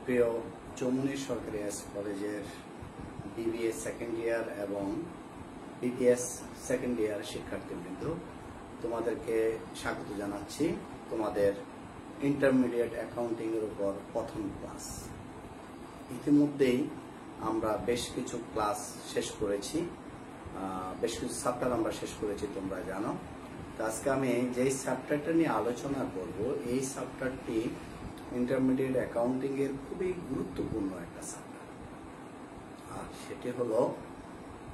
প্রিয় চৌমুহনী সরকারি কলেজের বিবিএ সেকেন্ড ইয়ার এবং বিপিএস সেকেন্ড ইয়ার শিক্ষার্থীবৃন্দ, তোমাদেরকে স্বাগত জানাচ্ছি তোমাদের ইন্টারমিডিয়েট অ্যাকাউন্টিং এর উপর প্রথম ক্লাস। ইতিমধ্যেই আমরা বেশ কিছু ক্লাস শেষ করেছি, বেশ কিছু চ্যাপ্টার আমরা শেষ করেছি, তোমরা জানো। তো আজকে আমি যেই চ্যাপ্টারটা নিয়ে আলোচনা করব, এই চ্যাপ্টারটি ইন্টারমিডিয়েট অ্যাকাউন্টিং এর খুবই গুরুত্বপূর্ণ একটা চ্যাপ্টার, আর সেটি হলো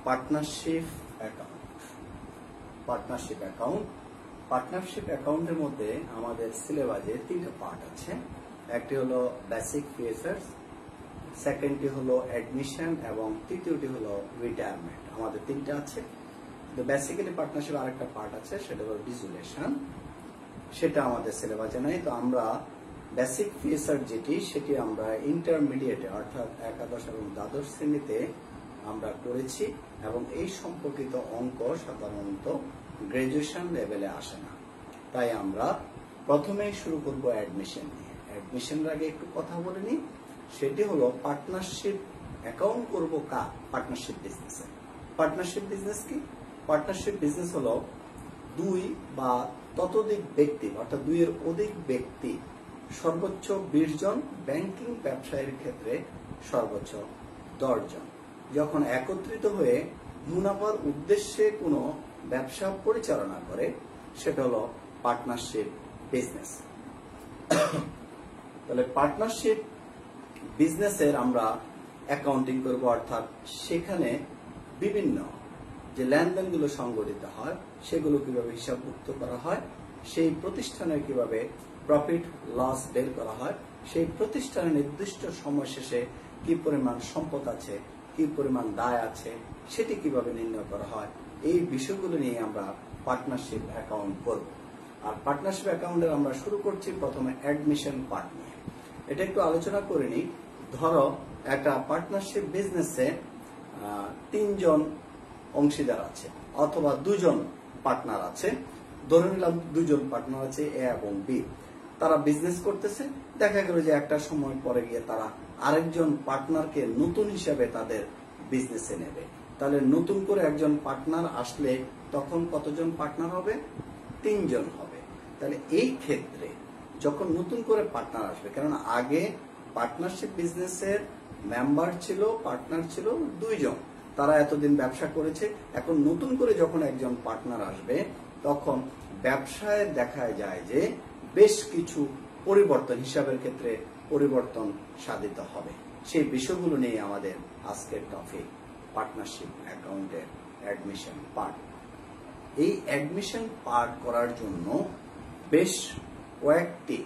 partnership account. Partnership account partnership অ্যাকাউন্টের মধ্যে আমাদের সিলেবাসে তিনটা পার্ট আছে। একটি হলো বেসিক ফিচার্স, সেকেন্ডটি হলো অ্যাডমিশন এবং তৃতীয়টি হলো রিটায়ারমেন্ট। আমাদের তিনটা আছে। তো বেসিক্যালি পার্টনারশিপ আরেকটা পার্ট আছে, সেটা হলো ডিসোলিউশন, সেটা আমাদের সিলেবাসে নাই। তো আমরা বেসিক ফিচার যেটি, সেটি আমরা ইন্টারমিডিয়েটে অর্থাৎ একাদশ এবং দ্বাদশ শ্রেণীতে আমরা করেছি, এবং এই সম্পর্কিত অঙ্ক সাধারণত গ্রাজুয়েশন লেভেলে আসে না। তাই আমরা প্রথমেই শুরু করব অ্যাডমিশন নিয়ে। অ্যাডমিশনের আগে একটু কথা বলে নিই, সেটি হলো পার্টনারশিপ অ্যাকাউন্ট করব কার? পার্টনারশিপ বিজনেসে। পার্টনারশিপ বিজনেস কি? পার্টনারশিপ বিজনেস হলো দুই বা ততোধিক ব্যক্তি, অর্থাৎ দুইয়ের অধিক ব্যক্তি, সর্বোচ্চ 20 জন, ব্যাংকিং ব্যবসায়ের ক্ষেত্রে সর্বোচ্চ 10 জন, যখন একত্রিত হয়ে মুনাফার উদ্দেশ্যে কোনো ব্যবসা পরিচালনা করে, সেটা হলো পার্টনারশিপ বিজনেস। তাহলে পার্টনারশিপ বিজনেসের আমরা অ্যাকাউন্টিং করব, অর্থাৎ সেখানে বিভিন্ন যে লেনদেনগুলো সংগঠিত হয় সেগুলো কিভাবে হিসাবভুক্ত করা হয়, সেই প্রতিষ্ঠানের কিভাবে প্রফিট লস বের করা হয়, সেই প্রতিষ্ঠানের নির্দিষ্ট সময় শেষে কি পরিমাণ সম্পদ আছে, কি পরিমাণ দায় আছে, সেটি কিভাবে নির্ণয় করা হয়, এই বিষয়গুলো নিয়ে আমরা পার্টনারশিপ অ্যাকাউন্ট করব। আর পার্টনারশিপ অ্যাকাউন্টের আমরা শুরু করছি প্রথমে অ্যাডমিশন পার্ট নিয়ে। এটা একটু আলোচনা করে নিই। ধরো একটা পার্টনারশিপ বিজনেসে 3 জন অংশীদার আছে, অথবা 2 জন পার্টনার আছে। ধরে নিলাম 2 জন পার্টনার আছে, এ এবং বি। তারা বিজনেস করতেছে। দেখা গেল যে একটা সময় পরে গিয়ে তারা আরেকজন পার্টনারকে নতুন হিসাবে তাদের বিজনেসে নেবে। তাহলে নতুন করে একজন পার্টনার আসলে তখন কতজন পার্টনার হবে? 3 জন হবে। তাহলে এই ক্ষেত্রে যখন নতুন করে পার্টনার আসবে, কারণ আগে পার্টনারশিপ বিজনেসের মেম্বার ছিল, পার্টনার ছিল 2 জন, তারা এতদিন ব্যবসা করেছে। এখন নতুন করে যখন একজন পার্টনার আসবে, তখন ব্যবসায় দেখা যায় যে বেশ কিছু পরিবর্তন, হিসাবের ক্ষেত্রে পরিবর্তন সাধিত হবে। সেই বিষয়গুলো নিয়ে আমাদের আজকের টপিক পার্টনারশিপ অ্যাকাউন্টের অ্যাডমিশন পার্ট। এই অ্যাডমিশন পার্ট করার জন্য বেশ কয়েকটি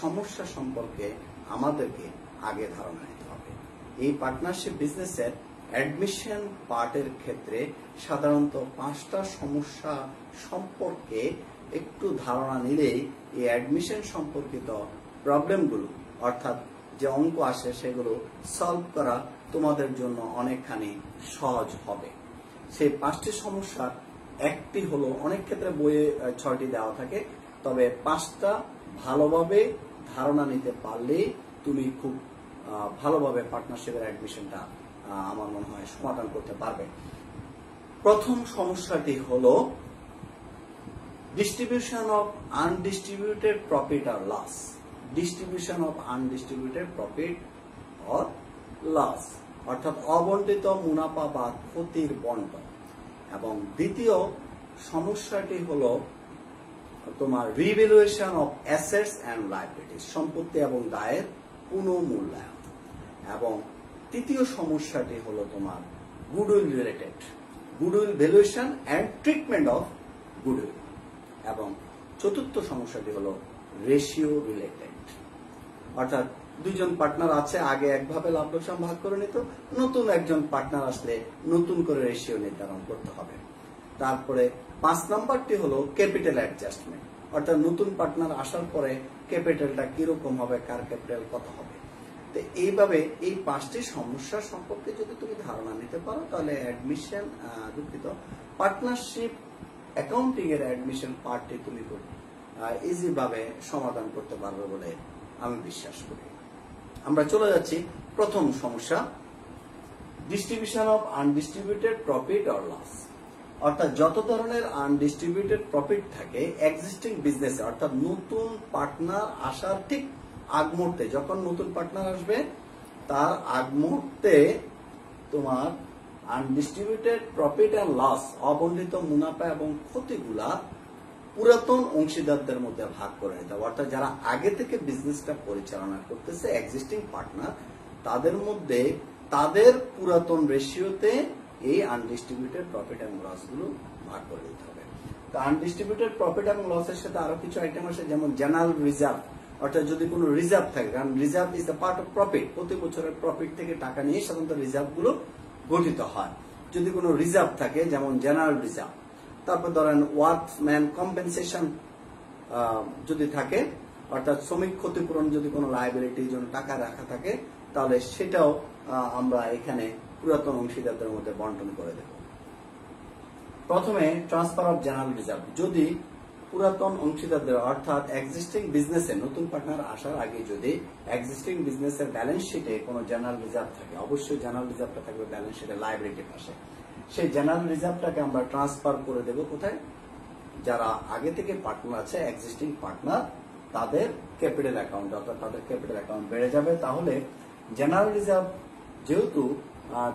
সমস্যা সম্পর্কে আমাদেরকে আগে ধারণা নিতে হবে। এই পার্টনারশিপ বিজনেসের অ্যাডমিশন পার্টের ক্ষেত্রে সাধারণত 5টা সমস্যা সম্পর্কে একটু ধারণা নিলেই এই অ্যাডমিশন সম্পর্কিত প্রবলেমগুলো, অর্থাৎ যে অঙ্ক আসে, সেগুলো সলভ করা তোমাদের জন্য অনেকখানি সহজ হবে। সেই 5টি সমস্যার একটি হলো, অনেক ক্ষেত্রে বইয়ে 6টি দেওয়া থাকে, তবে 5টা ভালোভাবে ধারণা নিতে পারলেই তুমি খুব ভালোভাবে পার্টনারশিপের অ্যাডমিশনটা আমার মনে হয় সমাধান করতে পারবে। প্রথম সমস্যাটি হলো distribution of undistributed profit or loss. Distribution of undistributed profit or loss, অর্থাৎ অবন্টিত মুনাফা বা ক্ষতির বন্টন। এবং দ্বিতীয় সমস্যাটি হলো তোমার revaluation of assets and liabilities, সম্পত্তি এবং দায়ের পুনঃমূল্যায়ন। এবং তৃতীয় সমস্যাটি হলো তোমার goodwill related, goodwill valuation and treatment of goodwill. এবং চতুর্থ সমস্যাটি হলো রেশিও রিলেটেড, অর্থাৎ 2 জন পার্টনার আছে, আগে একভাবে লাভ লোকসান ভাগ করে নিত, নতুন একজন পার্টনার আসলে নতুন করে রেশিও নির্ধারণ করতে হবে। তারপরে 5 নম্বরটি হলো ক্যাপিটাল অ্যাডজাস্টমেন্ট, অর্থাৎ নতুন পার্টনার আসার পরে ক্যাপিটালটা কিরকম হবে, কার ক্যাপিটাল কত হবে। তো এইভাবে এই 5টি সমস্যা সম্পর্কে যদি তুমি ধারণা নিতে পারো, তাহলে অ্যাডমিশন পার্টনারশিপ অ্যাকাউন্টিং এর অ্যাডমিশন পার্টটি তুমি খুব ইজি ভাবে সমাধান করতে পারবে বলে আমি বিশ্বাস করি। আমরা চলে যাচ্ছি প্রথম সমস্যা, distribution of undistributed profit or loss. অর্থাৎ যত ধরনের আনডিস্ট্রিবিউটেড প্রফিট থাকে এক্সিস্টিং বিজনেসে, অর্থাৎ নতুন পার্টনার আসার ঠিক আগ মুহূর্তে, যখন নতুন পার্টনার আসবে তার আগ মুহূর্তে তোমার আনডিস্ট্রিবিউটেড প্রফিট এন্ড লস, অবন্ধিত মুনাফা এবং ক্ষতিগুলা পুরাতন অংশীদারদের মধ্যে ভাগ করে নিতে হবে। অর্থাৎ যারা আগে থেকে বিজনেসটা পরিচালনা করতেছে এক্সিস্টিং পার্টনার, তাদের মধ্যে তাদের পুরাতন রেশিওতে এই আনডিস্ট্রিবিউটেড প্রফিট এবং লস গুলো ভাগ করে দিতে হবে। তো আনডিস্ট্রিবিউটেড প্রফিট এবং লসের সাথে আরো কিছু আইটেম আছে, যেমন জেনারেল রিজার্ভ। অর্থাৎ যদি কোনো রিজার্ভ থাকে, কারণ reserve is the part of profit, প্রতি বছরের প্রফিট থেকে টাকা নিয়ে সাধারণত রিজার্ভ গুলো গঠিত হয়। যদি কোনো রিজার্ভ থাকে যেমন জেনারেল রিজার্ভ, তারপর ধরেন ওয়ার্কম্যান কম্পেনসেশন যদি থাকে, অর্থাৎ শ্রমিক ক্ষতিপূরণ যদি কোনো লায়াবিলিটির জন্য টাকা রাখা থাকে, তাহলে সেটাও আমরা এখানে পুরাতন অংশীদারদের মধ্যে বন্টন করে দেব। প্রথমে ট্রান্সফার অফ জেনারেল রিজার্ভ। যদি পুরাতন অংশীদারদের অর্থাৎ এক্সিস্টিং বিজনেসে নতুন পার্টনার আসার আগে যদি এক্সিস্টিং বিজনেসের ব্যালেন্স শিটে কোনো জেনারেল রিজার্ভ থাকে, অবশ্যই জেনারেল রিজার্ভটা থাকবে ব্যালেন্স শিটে লায়াবিলিটির পাশে। সেই জেনারেল রিজার্ভটাকে আমরা ট্রান্সফার করে দেব কোথায়? যারা আগে থেকে পার্টনার আছে এক্সিস্টিং পার্টনার, তাদের ক্যাপিটাল অ্যাকাউন্ট, অর্থাৎ তাদের ক্যাপিটাল অ্যাকাউন্ট বেড়ে যাবে। তাহলে জেনারেল রিজার্ভ যেহেতু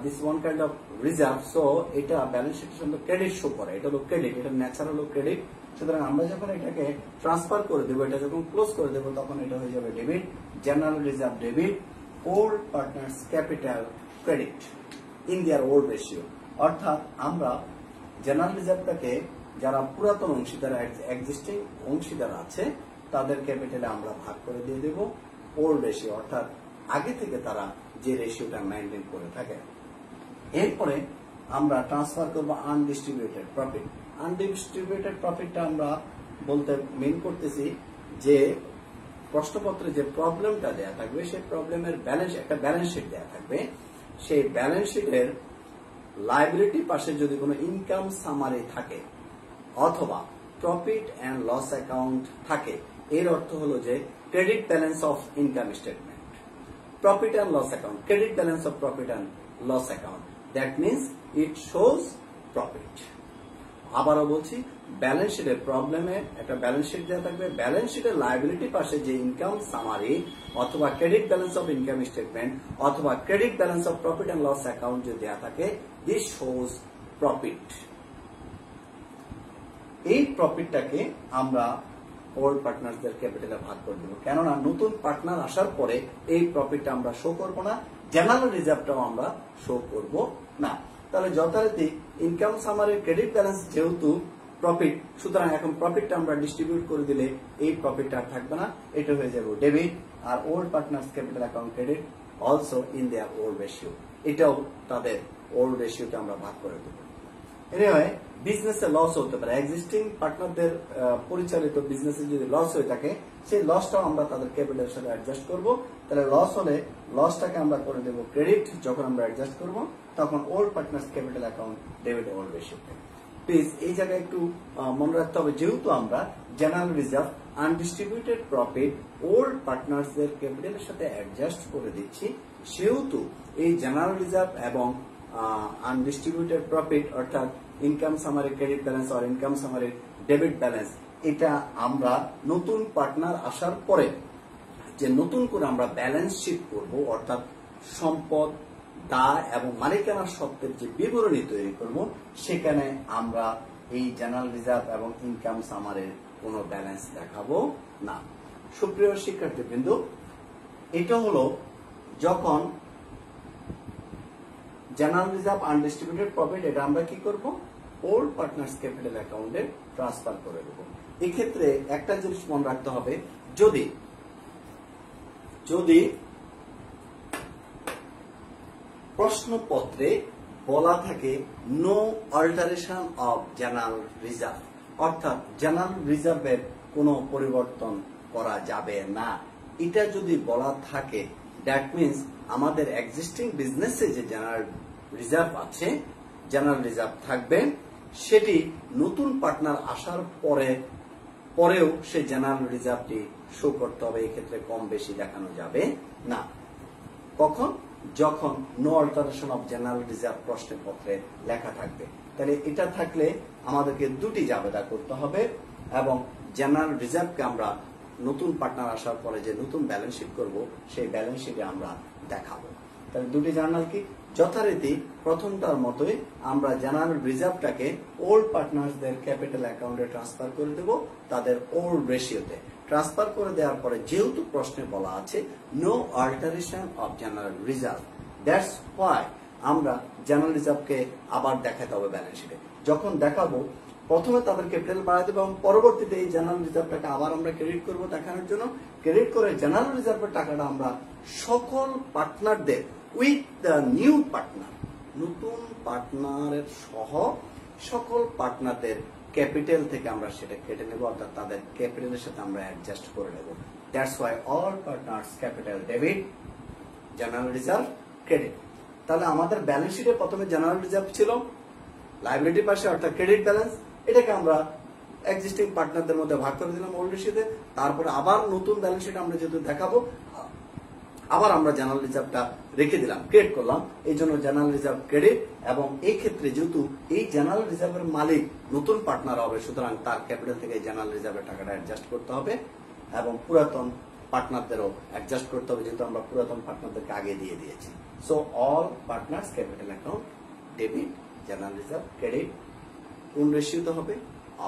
this one kind of reserve, so এটা ব্যালেন্স শিটের সঙ্গে ক্রেডিট শো করে, এটা হলো ক্রেডিট, এটা ন্যাচারাল হলো ক্রেডিট। সুতরাং আমরা যখন এটাকে ট্রান্সফার করে দেবো, এটা যখন ক্লোজ করে দেবো, তখন এটা হয়ে যাবে debit, general reserve debit, old partners capital credit in their old ratio. অর্থাৎ আমরা জেনারেল রিজার্ভটাকে যারা পুরাতন অংশীদার এক্সিস্টিং অংশীদার আছে তাদের ক্যাপিটালে আমরা ভাগ করে দিয়ে দেব ওল্ড রেশিও, অর্থাৎ আগে থেকে তারা যে রেশিওটা মেনটেন করে থাকে। এরপরে আমরা ট্রান্সফার করবো আনডিস্ট্রিবিউটেড প্রফিট। আনডিস্ট্রিবিউটেড প্রফিটটা আমরা বলতে মেন করতেছি যে প্রশ্নপত্রে যে প্রবলেমটা দেয়া থাকবে সেই প্রবলেমের একটা ব্যালেন্স শিট দেয়া থাকবে। সেই ব্যালেন্স শিটের লায়াবিলিটি পাশে যদি কোনো ইনকাম সামারি থাকে অথবা প্রফিট এন্ড লস অ্যাকাউন্ট থাকে, এর অর্থ হলো যে credit balance of income statement, profit and loss account, credit balance of profit and loss account, that means it shows profit. আবারও বলছি, ব্যালেন্স শিটের প্রবলেমে একটা ব্যালেন্স শিট দেওয়া থাকবে, ব্যালেন্স শিটের লায়াবিলিটি পাশে যে ইনকাম সামারি অথবা credit balance of income statement অথবা credit balance of profit and loss account যদি দেওয়া থাকে, দিস শোজ প্রফিট। এই প্রফিটটাকে আমরা ওল্ড পার্টনারদের ক্যাপিটালে ভাগ করে দেবো, কেননা নতুন পার্টনার আসার পরে এই প্রফিটটা আমরা শো করব না, জেনারেল রিজার্ভটাও আমরা শো করব না। তাহলে যথারীতি ইনকাম সামারির ক্রেডিট ব্যালেন্স যেহেতু প্রফিট, সুতরাং এখন প্রফিটটা আমরা ডিস্ট্রিবিউট করে দিলে এই প্রফিটটা আর থাকবে না, এটা হয়ে যাবে ডেবিট। আর old partners capital account credit also in their old ratio, এটাও তাদের ওল্ড রেশিওতে আমরা ভাগ করে দেবো। এনিওয়ে, বিজনেসে লস হতে পারে, এক্সিস্টিং পার্টনারদের পরিচালিত বিজনেসে যদি লস হয়ে থাকে, সেই লসটাও আমরা তাদের ক্যাপিটালের সাথে অ্যাডজাস্ট করব। তাহলে লস হলে লসটাকে আমরা করে দেব ক্রেডিট, যখন আমরা অ্যাডজাস্ট করব তখন old partners capital account debit old রেশিওতে। প্লিজ এই জায়গায় একটু মনে রাখতে হবে, যেহেতু আমরা general reserve undistributed profit old পার্টনার্সদের ক্যাপিটালের সাথে অ্যাডজাস্ট করে দিচ্ছি, সেহেতু এই জেনারেল রিজার্ভ এবং আনডিস্ট্রিবিউটেড প্রফিট অর্থাৎ ইনকাম সামারি ক্রেডিট ব্যালেন্স আর ইনকাম সামারি ডেবিট ব্যালেন্স, এটা আমরা নতুন পার্টনার আসার পরে যে নতুন করে আমরা ব্যালেন্স শিট করব, অর্থাৎ সম্পদ, দায় এবং মালিকানার সত্ত্বের যে বিবরণী তৈরি করব, সেখানে আমরা এই জেনারেল রিজার্ভ এবং ইনকাম সামারির কোনো ব্যালেন্স দেখাবো না। সুপ্রিয় শিক্ষার্থীবৃন্দ, এটা হলো যখন জেনারেল রিজার্ভ আনডিস্ট্রিবিউটেড প্রফিট, এটা আমরা কি করব? ওল্ড পার্টনার্স ক্যাপিটাল অ্যাকাউন্টে ট্রান্সফার করে দেব। এক্ষেত্রে একটা জিনিস মনে রাখতে হবে, যদি প্রশ্নপত্রে বলা থাকে no alteration of general reserve, অর্থাৎ জেনারেল রিজার্ভের কোনো পরিবর্তন করা যাবে না, এটা যদি বলা থাকে, দ্যাট মিনস আমাদের এক্সিস্টিং বিজনেসে যে জেনারেল রিজার্ভ আছে, জেনারেল রিজার্ভ থাকবে, সেটি নতুন পার্টনার আসার পরেও সেই জেনারেল রিজার্ভটি শো করতে হবে, এক্ষেত্রে কম বেশি দেখানো যাবে না। কখন? যখন no alteration of general reserve প্রশ্নের পত্রে লেখা থাকবে। তাহলে এটা থাকলে আমাদেরকে দুটি জাবেদা করতে হবে এবং জেনারেল রিজার্ভকে আমরা নতুন পার্টনার আসার পরে যে নতুন ব্যালেন্স শিট করব সেই ব্যালেন্স শিটে আমরা দেখাবো। তাহলে দুটি জার্নাল কি? যথারীতি প্রথমটার মতোই আমরা জেনারেল রিজার্ভটাকে ওল্ড পার্টনারসদের ক্যাপিটাল অ্যাকাউন্টে ট্রান্সফার করে দেব, তাদের ওল্ড রেশিওতে ট্রান্সফার করে দেওয়ার পরে যেহেতু প্রশ্নে বলা আছে no alteration of general reserve, that's why আমরা জেনারেল রিজার্ভকে আবার দেখাতে হবে ব্যালেন্স শিটে। যখন দেখাবো প্রথমে তাদের ক্যাপিটাল বাড়াই দেবো এবং পরবর্তীতে এই জেনারেল রিজার্ভটাকে আবার আমরা ক্রেডিট করব দেখানোর জন্য। ক্রেডিট করে জেনারেল রিজার্ভের টাকাটা আমরা সকল পার্টনারদের উইথ দ্য নিউ পার্টনার, নতুন পার্টনারের সহ সকল পার্টনারদের ক্যাপিটাল থেকে আমরা সেটা কেটে নেব, অর্থাৎ তাদের ক্যাপিটালের সাথে আমরা অ্যাডজাস্ট করে নেব। That's why all partners capital debit, general reserve credit. তাহলে আমাদের ব্যালেন্স শিটে প্রথমে জেনারেল রিজার্ভ ছিল লাইবিলিটি পাশে অর্থাৎ ক্রেডিট ব্যালেন্স, এটাকে আমরা এক্সিস্টিং পার্টনারদের মধ্যে ভাগ করে দিলাম ওল্ড রেশিওতে। তারপরে আবার নতুন ব্যালেন্স শিট আমরা যেহেতু দেখাবো আবার আমরা জেনারেল রিজার্ভটা রেখে দিলাম, ক্রিয়েট করলাম, এই জন্য জেনারেল রিজার্ভ ক্রেডিট। এবং এই ক্ষেত্রে যেহেতু এই জেনারেল রিজার্ভের মালিক নতুন পার্টনার হবে, সুতরাং তার ক্যাপিটাল থেকে জেনারেল রিজার্ভের টাকাটা অ্যাডজাস্ট করতে হবে এবং পুরাতন পার্টনারদেরও অ্যাডজাস্ট করতে হবে, যেহেতু আমরা পুরাতন পার্টনারদেরকে আগে দিয়ে দিয়েছি। So all partners capital account debit, general reserve credit. কোন রেশিওতে হবে?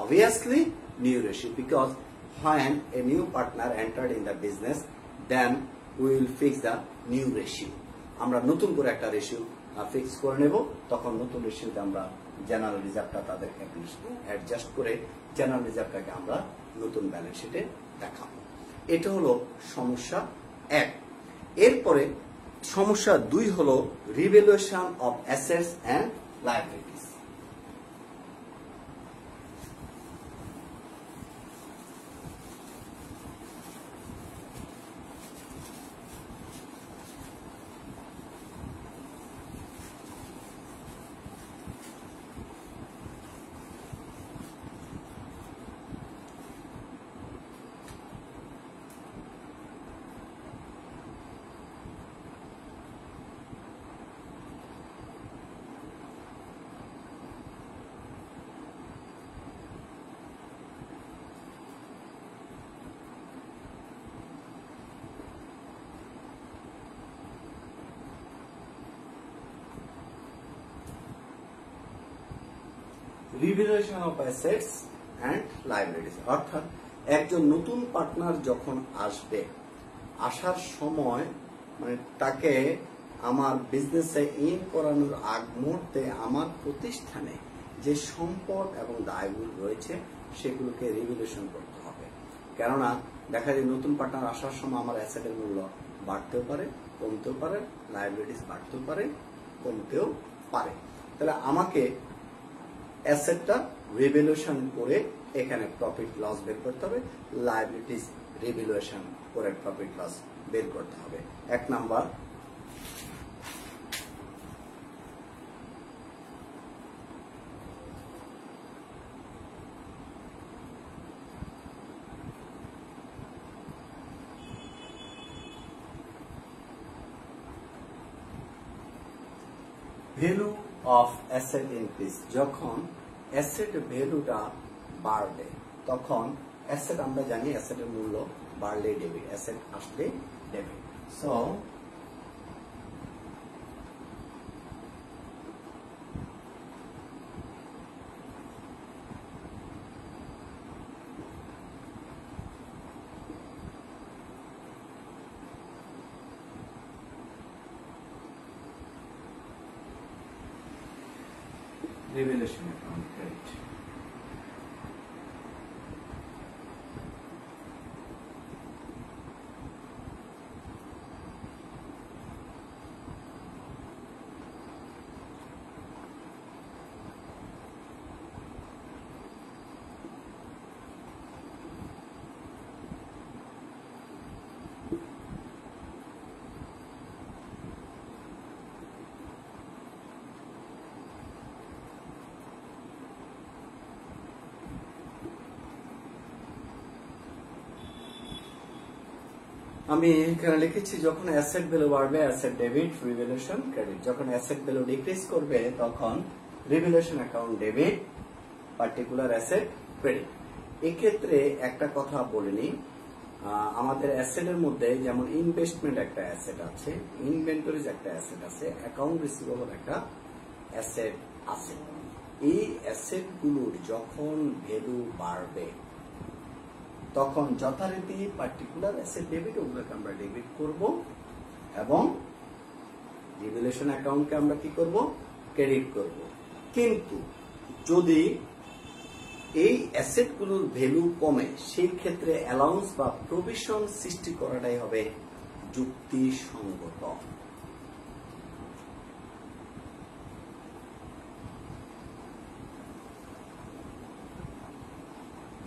Obviously new ratio, because when a new partner entered in the business then we will fix the new ratio. আমরা নতুন করে একটা রেশিও ফিক্স করে নেব, তখন নতুন রেশিওতে আমরা জেনারেল রিজার্ভটা তাদের ক্যাপিটাল অ্যাডজাস্ট করে জেনারেল রিজার্ভটাকে আমরা নতুন ব্যালেন্স শিটে দেখাবো। এটা হলো সমস্যা 1। এরপরে সমস্যা 2 হলো revaluation of assets and liabilities. Revaluation of assets and liabilities, অর্থাৎ একজন নতুন পার্টনার যখন আসবে, আসার সময় মানে তাকে আমার বিজনেসে ইন করানোর আগ মুহূর্তে আমার প্রতিষ্ঠানে যে সম্পদ এবং দায়গুলো রয়েছে সেগুলোকে রিভ্যালুয়েশন করতে হবে। কেননা দেখা যায় নতুন পার্টনার আসার সময় আমার অ্যাসেটের মূল্য বাড়তেও পারে, কমতেও পারে, লায়াবিলিটিস বাড়তেও পারে, কমতেও পারে। তাহলে আমাকে অ্যাসেটটা রিভ্যালুয়েশন করে এখানে প্রফিট লস বের করতে হবে, লায়াবিলিটিস রিভ্যালুয়েশন করে প্রফিট লস বের করতে হবে। 1 number value of asset increase, যখন অ্যাসেট ভ্যালুটা বাড়বে তখন অ্যাসেট আমরা জানি অ্যাসেটের মূল্য বাড়লে ডেবিট, অ্যাসেট আসলে debit. So revaluation account credit. আমি এখানে লিখেছি যখন অ্যাসেট ভ্যালু বাড়বে অ্যাসেট ডেবিট, রিভ্যালুয়েশন ক্রেডিট। যখন অ্যাসেট ভ্যালু ডিক্রিজ করবে তখন revaluation account debit, particular asset credit. এক্ষেত্রে একটা কথা বলিনি, আমাদের অ্যাসেটের মধ্যে যেমন ইনভেস্টমেন্ট একটা অ্যাসেট আছে, ইনভেন্টরিজ একটা অ্যাসেট আছে, অ্যাকাউন্ট রিসিভেবল একটা অ্যাসেট আছে। এই অ্যাসেট গুলোর যখন ভ্যালু বাড়বে তখন যথারীতি পার্টিকুলার অ্যাসেট ডেবিট ওগুলোকে আমরা ডেবিট করব এবং রিভ্যালুয়েশন অ্যাকাউন্টকে আমরা কি করব, ক্রেডিট করব। কিন্তু যদি এই অ্যাসেটগুলোর ভ্যালু কমে সেই ক্ষেত্রে অ্যালাউন্স বা প্রভিশন সৃষ্টি করাটাই হবে যুক্তিসঙ্গত।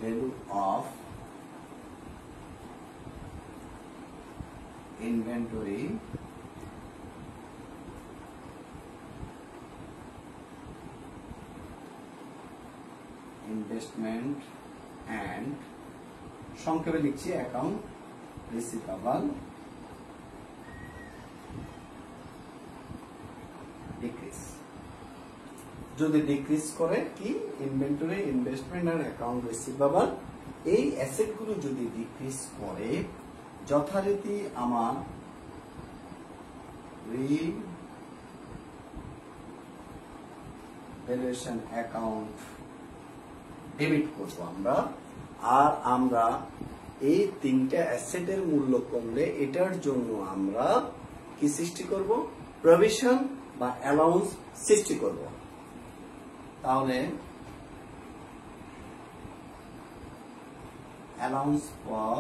Value of inventory investment and সংক্ষেপে লিখছি অ্যাকাউন্ট রিসিভেবল ডিক্রিজ। যদি ডিক্রিজ করে কি inventory investment and account receivable, এই অ্যাসেট গুলো যদি ডিক্রিজ করে যথারীতি আমার রিভ্যালুয়েশন অ্যাকাউন্ট ডেবিট করব আমরা। আর আমরা এই তিনটা অ্যাসেটের মূল্য কমলে এটার জন্য আমরা কি সৃষ্টি করব, প্রভিশন বা অ্যালাউন্স সৃষ্টি করব। তাহলে allowance for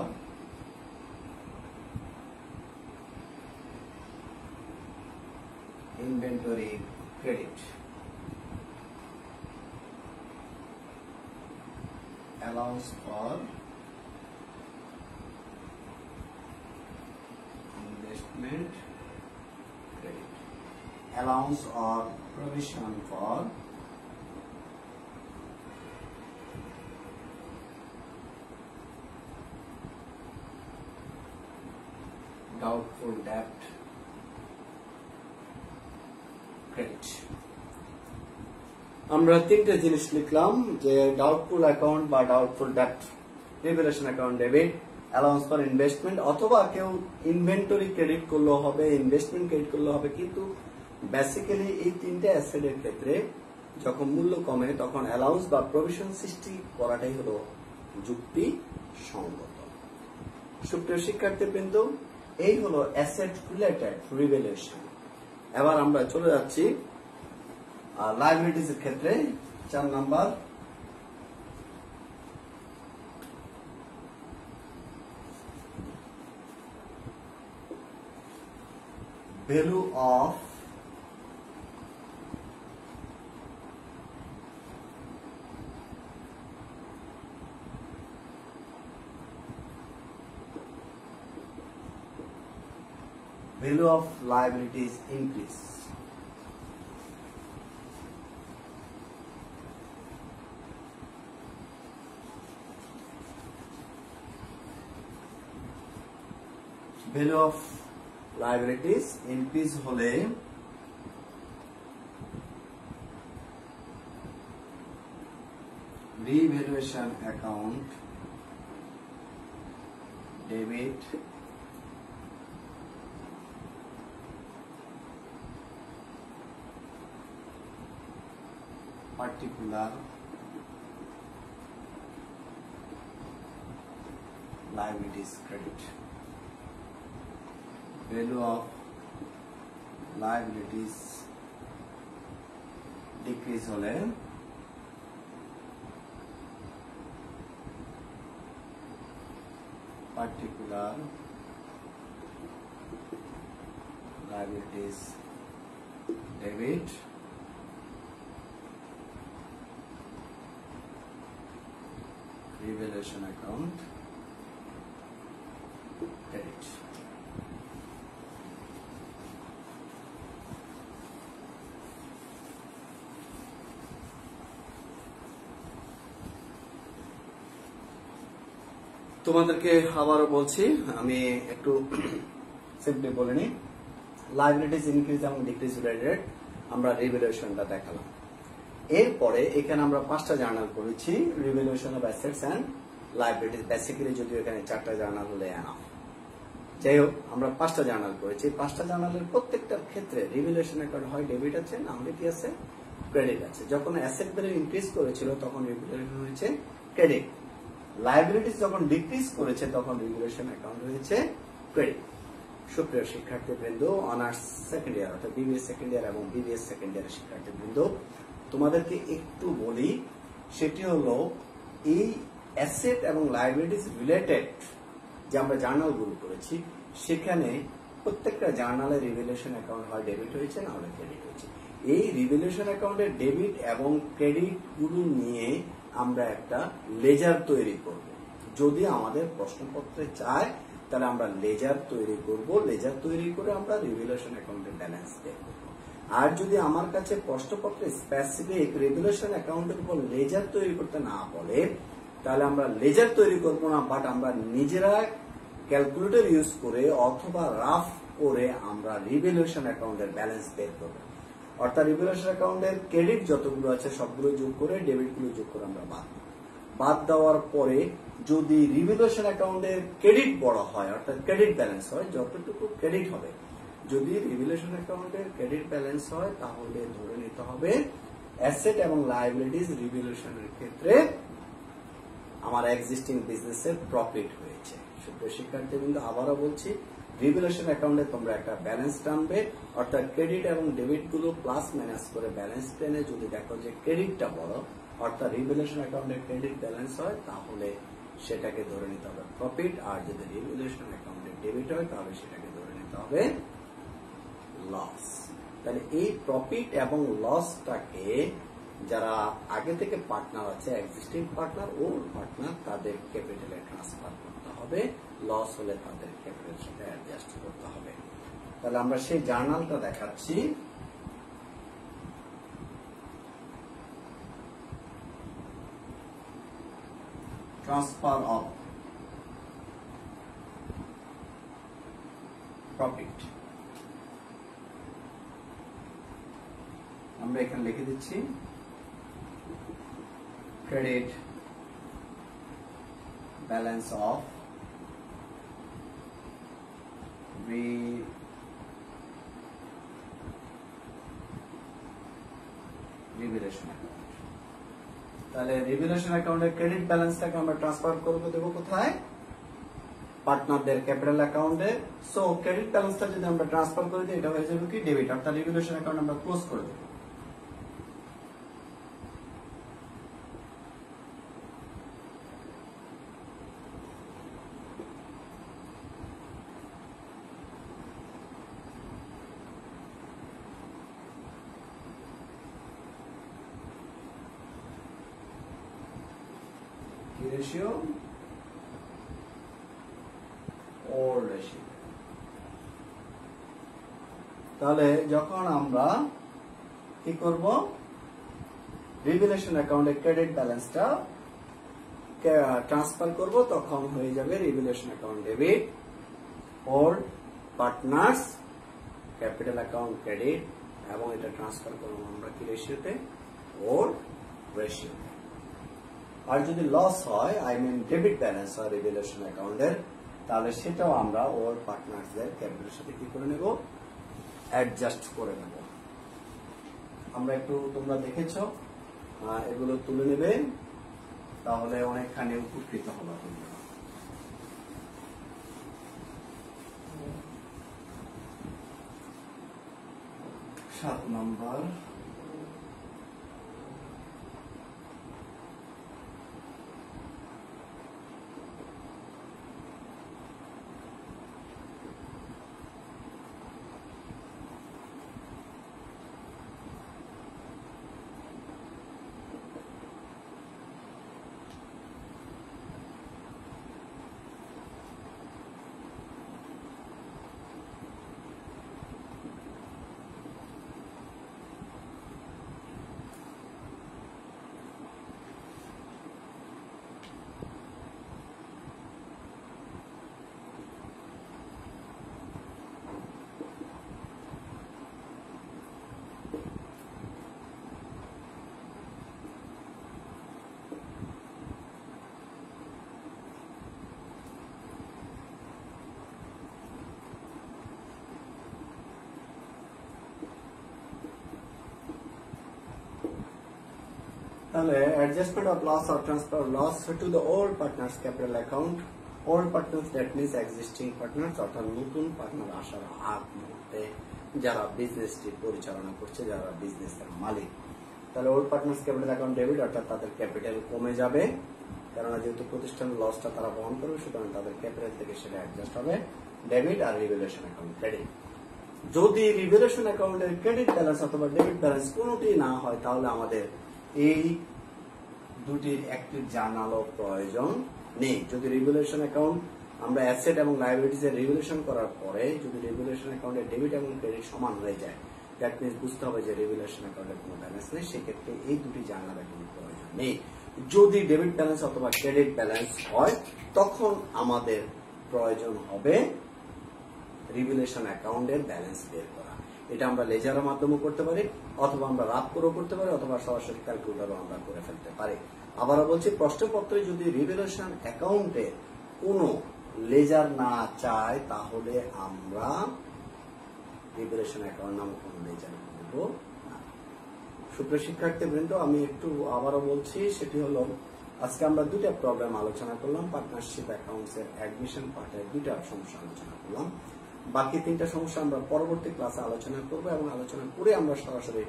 inventory credit, allowance for investment credit, allowance or provision for doubtful debt credit। আমরা তিনটা জিনিস লিখলাম যে ডাউটফুল অ্যাকাউন্ট বা doubtful debt, revaluation account debit, allowance for investment, অথবা কেউ ইনভেন্টরি ক্রেডিট করলেও হবে, ইনভেস্টমেন্ট ক্রেডিট করলেও হবে। কিন্তু বেসিক্যালি এই তিনটা অ্যাসেটের ক্ষেত্রে যখন মূল্য কমে তখন অ্যালাউন্স বা প্রভিশন সৃষ্টি করাটাই হলো যুক্তিসঙ্গত। সুপ্রিয় শিক্ষার্থীবৃন্দ, এই হলো অ্যাসেট রিলেটেড রিভ্যালুয়েশন। এবার আমরা চলে যাচ্ছি লায়াবিলিটিস এর ক্ষেত্রে 4 number. Value of liabilities increase। Value of liabilities increase হলে revaluation account debit, particular liabilities credit। Value of liabilities decrease হলে particular liabilities debit, revaluation account credit। তোমাদেরকে আবারও বলছি, আমি একটু সিম্পলি বলে নিই। লাইবিলিটিজ ইনক্রিজ এবং ডিক্রিজ রিলেটেড আমরা রিভ্যালুয়েশনটা দেখালাম। এরপরে এখানে আমরা 5টা জার্নাল করেছি, revaluation of assets and liabilities. Basically যদিও এখানে 4টা জার্নাল হলে এনাফ। যাই হোক, আমরা 5টা জার্নাল করেছি। 5টা জার্নালের প্রত্যেকটার ক্ষেত্রে রিভ্যালুয়েশন অ্যাকাউন্ট হয় ডেবিট আছে, না হলে কি আছে, ক্রেডিট আছে। যখন অ্যাসেট ভ্যালু ইনক্রিজ করেছিল তখন রিভ্যালুয়েশন হয়েছে ক্রেডিট। লাইবিলিটিস যখন ডিক্রিজ করেছে তখন রিভ্যালুয়েশন অ্যাকাউন্ট হয়েছে ক্রেডিট। সুপ্রিয় শিক্ষার্থীবৃন্দ, অনার্স সেকেন্ড ইয়ার অর্থাৎ বিবিএস সেকেন্ড ইয়ার এবং বিবিএস সেকেন্ড ইয়ারের শিক্ষার্থীবৃন্দ, তোমাদেরকে একটু বলি, সেটি হলো এই অ্যাসেট এবং লাইবিলিটিস রিলেটেড যে আমরা জার্নালগুলো করেছি, সেখানে প্রত্যেকটা জার্নালে রিভ্যালুয়েশন অ্যাকাউন্ট হয় ডেবিট হয়েছে, না হলে ক্রেডিট হয়েছে। এই রিভ্যালুয়েশন অ্যাকাউন্টের ডেবিট এবং ক্রেডিট গুলো নিয়ে আমরা একটা লেজার তৈরি করব। যদি আমাদের প্রশ্নপত্রে চায় তাহলে আমরা লেজার তৈরি করব। লেজার তৈরি করে আমরা রিভ্যালুয়েশন অ্যাকাউন্টের ব্যালেন্স বের করব। আর যদি আমার কাছে প্রশ্নপত্রে স্পেসিফিক রিভ্যালুয়েশন অ্যাকাউন্টের উপর লেজার তৈরি করতে না বলে, তাহলে আমরা লেজার তৈরি করব না, বাট আমরা নিজেরা ক্যালকুলেটর ইউজ করে অথবা রাফ করে আমরা রিভ্যালুয়েশন অ্যাকাউন্টের ব্যালেন্স বের করব। অর্থাৎ রিভ্যালুয়েশন অ্যাকাউন্টের ক্রেডিট যতগুলো আছে সবগুলো যোগ করে ডেবিট গুলো যোগ করে আমরা বাদ দেওয়ার পরে যদি রিভ্যালুয়েশন অ্যাকাউন্টের ক্রেডিট বড় হয়, অর্থাৎ ক্রেডিট ব্যালেন্স হয়, যতটুকু ক্রেডিট হবে, যদি রিভ্যালুয়েশন অ্যাকাউন্টের ক্রেডিট ব্যালেন্স হয়, তাহলে ধরে নিতে হবে অ্যাসেট এবং লায়াবিলিটিস রিভ্যালুয়েশনের ক্ষেত্রে আমার এক্সিস্টিং বিজনেসের প্রফিট হয়েছে। সুপ্রিয় শিক্ষার্থীবৃন্দ, আবারও বলছি, রিভ্যালুয়েশন অ্যাকাউন্টে তোমরা একটা ব্যালেন্স টানবে, অর্থাৎ ক্রেডিট এবং ডেবিট গুলো প্লাস মাইনাস করে ব্যালেন্স টেনে যদি দেখো যে ক্রেডিটটা বড়, অর্থাৎ রিভ্যালুয়েশন অ্যাকাউন্টে ক্রেডিট ব্যালেন্স হয়, তাহলে সেটাকে ধরে নিতে হবে প্রফিট। আর যদি রিভ্যালুয়েশন অ্যাকাউন্টে ডেবিট হয়, তাহলে সেটাকে ধরে নিতে হবে লস। তাহলে এই প্রফিট এবং লসটাকে যারা আগে থেকে পার্টনার আছে, এক্সিস্টিং পার্টনার ও পার্টনার, তাদের ক্যাপিটালে ট্রান্সফার করতে হবে। লস হলে তাদের ক্যাপিটালের সাথে অ্যাডজাস্ট করতে হবে। তাহলে আমরা সেই জার্নালটা দেখাচ্ছি। ট্রান্সফার অফ প্রফিট আমরা এখানে লিখে দিচ্ছি credit balance of revaluation account. তাহলে রিভ্যালুয়েশন অ্যাকাউন্টের ক্রেডিট ব্যালেন্সটাকে আমরা ট্রান্সফার করব, দেব কোথায়, পার্টনারদের ক্যাপিটাল অ্যাকাউন্টে। সো ক্রেডিট ব্যালেন্সটা যদি আমরা ট্রান্সফার করে দিই, এটা হয়ে যাবে কি ডেবিট, অর্থাৎ রিভ্যালুয়েশন অ্যাকাউন্ট আমরা ক্লোজ করে দেব। রেশিও ওর রেশিও। তাহলে যখন আমরা কি করব, রিভ্যালুয়েশন অ্যাকাউন্টে ক্রেডিট ব্যালেন্সটা ট্রান্সফার করব, তখন হয়ে যাবে রিভ্যালুয়েশন অ্যাকাউন্ট ডেবিট, ওর পার্টনার্স ক্যাপিটাল অ্যাকাউন্ট ক্রেডিট, এবং এটা ট্রান্সফার করব আমরা কি রেশিওতে, ওর রেশিওতে। আর যদি লস হয়, আই মিন ডেবিট ব্যালেন্স হয় রিভ্যালুয়েশন অ্যাকাউন্টের, তাহলে সেটাও আমরা ওর পার্টনার্সদের ক্যাপিটালের সাথে কি করে নেব, অ্যাডজাস্ট করে নেব। আমরা একটু, তোমরা দেখেছো, এগুলো তুলে নেবে, তাহলে অনেকখানি উপকৃত হবো তোমরা। 7 নম্বর, তাহলে adjustment of loss or transfer loss to the old partners capital account. Old partners that means existing partners, অর্থাৎ নতুন পার্টনার আসার আগ মুহূর্তে যারা বিজনেসটি পরিচালনা করছে, যারা বিজনেসের মালিক। তাহলে old partners capital account debit, অর্থাৎ তাদের ক্যাপিটাল কমে যাবে, কেননা যেহেতু প্রতিষ্ঠানের লসটা তারা বহন করবে, সুতরাং তাদের ক্যাপিটাল থেকে সেটা অ্যাডজাস্ট হবে ডেবিট। আর রিভ্যালুয়েশন অ্যাকাউন্ট ক্রেডিট। যদি রিভ্যালুয়েশন অ্যাকাউন্টের ক্রেডিট ব্যালেন্স অথবা ডেবিট ব্যালেন্স কোনোটি না হয়, তাহলে আমাদের এই দুটির একটি জার্নালও প্রয়োজন নেই। যদি রিভ্যালুয়েশন অ্যাকাউন্ট আমরা অ্যাসেট এবং লায়াবিলিটিস এর রিভ্যালুয়েশন করার পরে যদি রিভ্যালুয়েশন অ্যাকাউন্টের ডেবিট এবং ক্রেডিট সমান হয়ে যায়, দ্যাট মিনস বুঝতে হবে যে রিভ্যালুয়েশন অ্যাকাউন্টের কোনো ব্যালেন্স নেই, সেক্ষেত্রে এই দুটি জার্নালের কোনো প্রয়োজন নেই। যদি ডেবিট ব্যালেন্স অথবা ক্রেডিট ব্যালেন্স হয়, তখন আমাদের প্রয়োজন হবে রিভ্যালুয়েশন অ্যাকাউন্টের ব্যালেন্স বের করা। এটা আমরা লেজারের মাধ্যমে করতে পারি, অথবা আমরা রাত করেও করতে পারি, অথবা সরাসরি ক্যালকুলেটরও আমরা করে ফেলতে পারি। আবারও বলছি, প্রশ্নপত্রে যদি রিভ্যালুয়েশন অ্যাকাউন্টে কোনো লেজার না চায়, তাহলে আমরা রিভ্যালুয়েশন অ্যাকাউন্ট নামে কোনো লেজার করব না। সুপ্রিয় শিক্ষার্থীবৃন্দ, আমি একটু আবারও বলছি, সেটি হলো আজকে আমরা দুইটা প্রবলেম আলোচনা করলাম। পার্টনারশিপ অ্যাকাউন্টস এর অ্যাডমিশন পার্টের দুইটা সমস্যা আলোচনা করলাম। বাকি তিনটা সমস্যা আমরা পরবর্তী ক্লাসে আলোচনা করব, এবং আলোচনা করে আমরা সরাসরি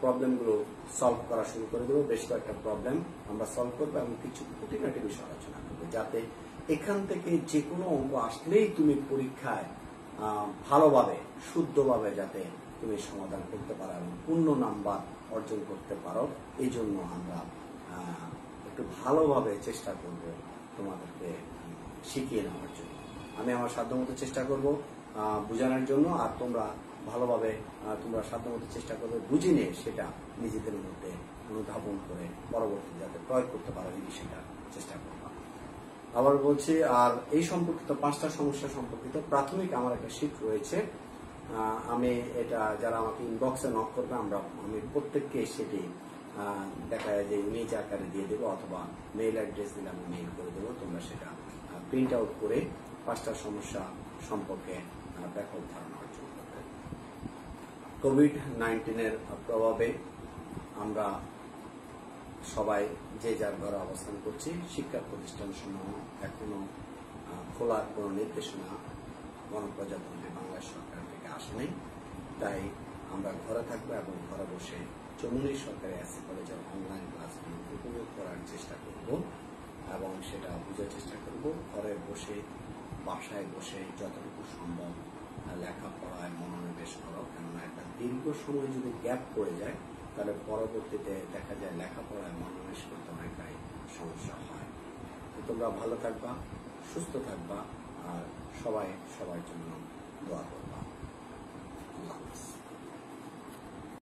প্রবলেমগুলো সলভ করা শুরু করে দেবো। বেশ কয়েকটা প্রবলেম আমরা সলভ করবো এবং কিছু খুঁটিনাটি বিষয় আলোচনা করবো, যাতে এখান থেকে যে কোনো অঙ্ক আসলেই তুমি পরীক্ষায় ভালোভাবে শুদ্ধভাবে যাতে তুমি সমাধান করতে পারো এবং পূর্ণ নাম্বার অর্জন করতে পারো। এই জন্য আমরা একটু ভালোভাবে চেষ্টা করব তোমাদেরকে শিখিয়ে নেওয়ার জন্য। আমি আমার সাধ্যমতো চেষ্টা করব বোঝানোর জন্য, আর তোমরা ভালোভাবে তোমরা সাধ্যমতো চেষ্টা করবে বুঝে নিয়ে সেটা নিজেদের মধ্যে অনুধাবন করে পরবর্তী যাতে প্রয়োগ করতে পারো, এই বিষয়টা চেষ্টা করবা। আবার বলছি, আর এই সম্পর্কিত 5টা সমস্যা সম্পর্কিত প্রাথমিক আমার একটা শিট রয়েছে। আমি এটা যারা আমাকে ইনবক্সে নক করবে, আমি প্রত্যেককে সেটি দেখা যায় যে ইমেজ আকারে দিয়ে দেবো, অথবা মেইল অ্যাড্রেস দিলে আমি মেইল করে দেবো। তোমরা সেটা প্রিন্ট আউট করে 5টা সমস্যা সম্পর্কে ব্যাপক ধারণা অর্জন করবে। কোভিড-19 প্রভাবে আমরা সবাই যে যার ঘরে অবস্থান করছি। শিক্ষা প্রতিষ্ঠানসমূহ এখনো খোলার কোন নির্দেশনা গণপ্রজাতন্ত্রী বাংলাদেশ সরকার থেকে আসেনি, তাই আমরা ঘরে থাকবো এবং ঘরে বসে চৌমুহনী সরকারি এসসি কলেজের অনলাইন ক্লাসগুলো উপভোগ করার চেষ্টা করব এবং সেটা বুঝার চেষ্টা করব। ঘরে বসে বাসায় বসে যতটুকু সম্ভব লেখাপড়ায় মনোনিবেশ করো, কেননা একটা দীর্ঘ সময় যদি গ্যাপ পড়ে যায়, তাহলে পরবর্তীতে দেখা যায় লেখাপড়ায় মনোনিবেশ করতে অনেকটাই সমস্যা হয়। তোমরা ভালো থাকবা, সুস্থ থাকবা, আর সবাই সবার জন্য দোয়া করবা। আল্লাহ হাফেজ।